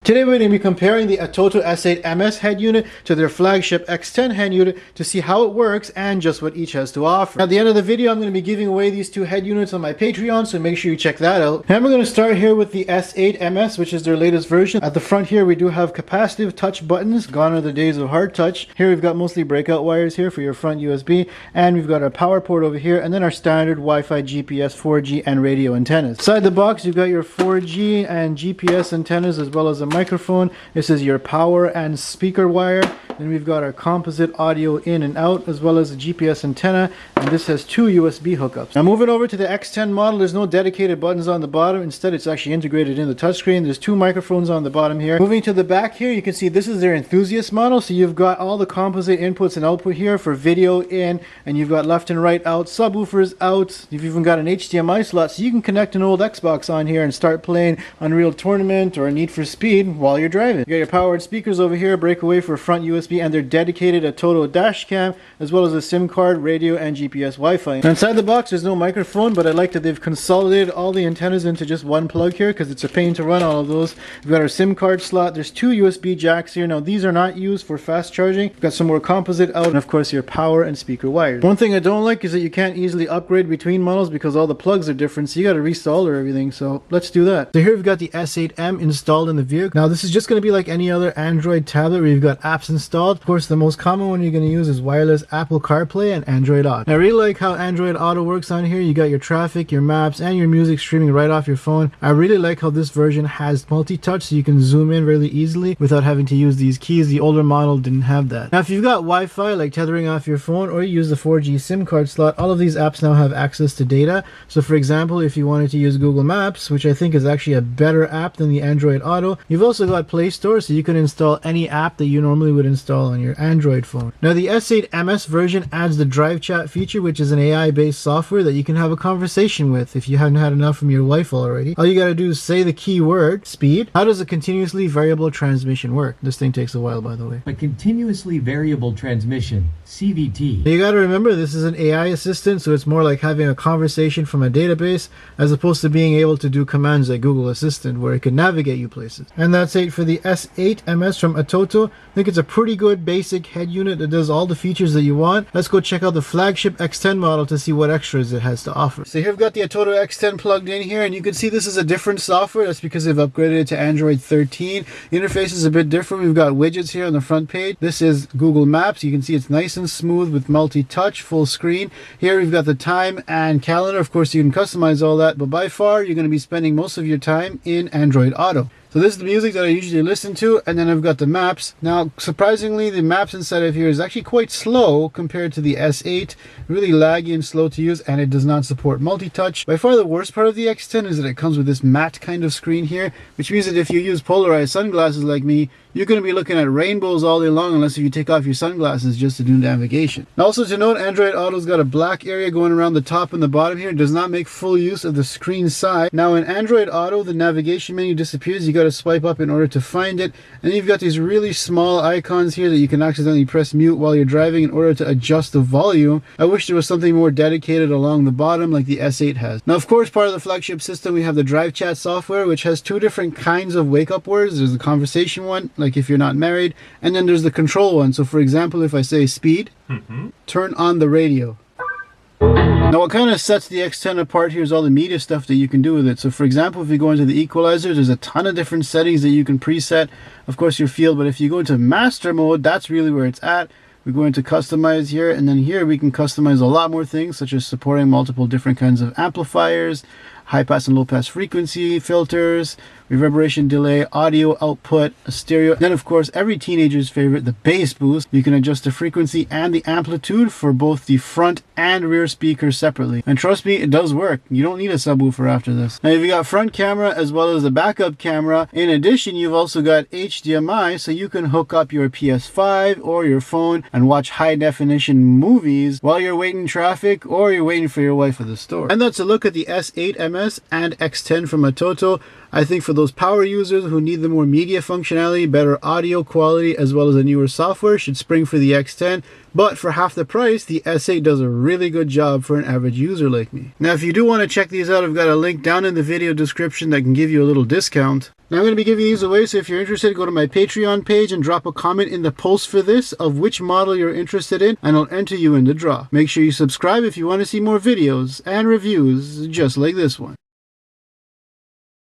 Today we're going to be comparing the Atoto S8MS head unit to their flagship X10 head unit to see how it works and just what each has to offer. At the end of the video, I'm going to be giving away these two head units on my Patreon, so make sure you check that out. And we're going to start here with the S8MS, which is their latest version. At the front here, we do have capacitive touch buttons. Gone are the days of hard touch. Here we've got mostly breakout wires here for your front USB, and we've got our power port over here, and then our standard Wi-Fi, GPS, 4G, and radio antennas. Inside the box, you've got your 4G and GPS antennas as well as a microphone. This is your power and speaker wire. Then we've got our composite audio in and out as well as a GPS antenna, and this has two USB hookups. Now moving over to the X10 model, there's no dedicated buttons on the bottom. Instead, it's actually integrated in the touchscreen. There's two microphones on the bottom here. Moving to the back here, you can see this is their enthusiast model. So you've got all the composite inputs and output here for video in, and you've got left and right out, subwoofers out. You've even got an HDMI slot, so you can connect an old Xbox on here and start playing Unreal Tournament or Need for Speed while you're driving. You got your powered speakers over here, breakaway for front USB, and their dedicated Atoto dash cam, as well as a SIM card, radio, and GPS Wi-Fi. Now inside the box, there's no microphone, but I like that they've consolidated all the antennas into just one plug here because it's a pain to run all of those. We've got our SIM card slot. There's two USB jacks here. Now these are not used for fast charging. We've got some more composite out, and of course your power and speaker wires. One thing I don't like is that you can't easily upgrade between models because all the plugs are different, so you got to resolder everything. So let's do that. So here we've got the S8M installed in the vehicle. Now this is just going to be like any other Android tablet where you've got apps installed. Of course, the most common one you're going to use is wireless Apple CarPlay and Android Auto. I really like how Android Auto works on here. You got your traffic, your maps, and your music streaming right off your phone. I really like how this version has multi-touch, so you can zoom in really easily without having to use these keys. The older model didn't have that. Now if you've got Wi-Fi, like tethering off your phone, or you use the 4G SIM card slot, all of these apps now have access to data. So for example, if you wanted to use Google Maps, which I think is actually a better app than the Android Auto, you've also got Play Store, so you can install any app that you normally would install on your Android phone. Now the S8MS version adds the DriveChat feature, which is an AI-based software that you can have a conversation with if you haven't had enough from your wife already. All you gotta do is say the keyword speed. How does a continuously variable transmission work? This thing takes a while, by the way. A continuously variable transmission, CVT. You gotta remember, this is an AI assistant, so it's more like having a conversation from a database as opposed to being able to do commands like Google Assistant where it can navigate you places. And that's it for the S8MS from Atoto. I think it's a pretty good basic head unit that does all the features that you want. Let's go check out the flagship X10 model to see what extras it has to offer. So here we've got the Atoto X10 plugged in here, and you can see this is a different software. That's because they've upgraded it to Android 13. The interface is a bit different. We've got widgets here on the front page. This is Google Maps. You can see it's nice and smooth with multi-touch, full screen. Here we've got the time and calendar. Of course, you can customize all that, but by far you're going to be spending most of your time in Android Auto. So this is the music that I usually listen to, and then I've got the maps. Now, surprisingly, the maps inside of here is actually quite slow compared to the S8. Really laggy and slow to use, and it does not support multi-touch. By far the worst part of the X10 is that it comes with this matte kind of screen here, which means that if you use polarized sunglasses like me, you're going to be looking at rainbows all day long unless if you take off your sunglasses just to do navigation. Now also to note, Android Auto's got a black area going around the top and the bottom here. It does not make full use of the screen side. Now in Android Auto, the navigation menu disappears. You got to swipe up in order to find it. And then you've got these really small icons here that you can accidentally press mute while you're driving in order to adjust the volume. I wish there was something more dedicated along the bottom like the S8 has. Now of course, part of the flagship system, we have the DriveChat software, which has two different kinds of wake-up words. There's the conversation one, like if you're not married, and then there's the control one. So for example, if I say speed, turn on the radio. Now what kind of sets the X10 apart here is all the media stuff that you can do with it. So for example, if you go into the equalizer, there's a ton of different settings that you can preset, of course your field, but if you go into master mode, that's really where it's at. We go into customize here, and then here we can customize a lot more things, such as supporting multiple different kinds of amplifiers, high pass and low pass frequency filters, reverberation delay, audio output, a stereo. And then of course, every teenager's favorite, the bass boost. You can adjust the frequency and the amplitude for both the front and rear speakers separately. And trust me, it does work. You don't need a subwoofer after this. Now you've got front camera as well as the backup camera. In addition, you've also got HDMI, so you can hook up your PS5 or your phone and watch high definition movies while you're waiting in traffic or you're waiting for your wife at the store. And that's a look at the S8MS and X10 from Atoto. I think for those power users who need the more media functionality, better audio quality, as well as a newer software, should spring for the X10. But for half the price, the S8 does a really good job for an average user like me. Now, if you do want to check these out, I've got a link down in the video description that can give you a little discount. Now, I'm going to be giving these away, so if you're interested, go to my Patreon page and drop a comment in the post for this of which model you're interested in, and I'll enter you in the draw. Make sure you subscribe if you want to see more videos and reviews just like this one.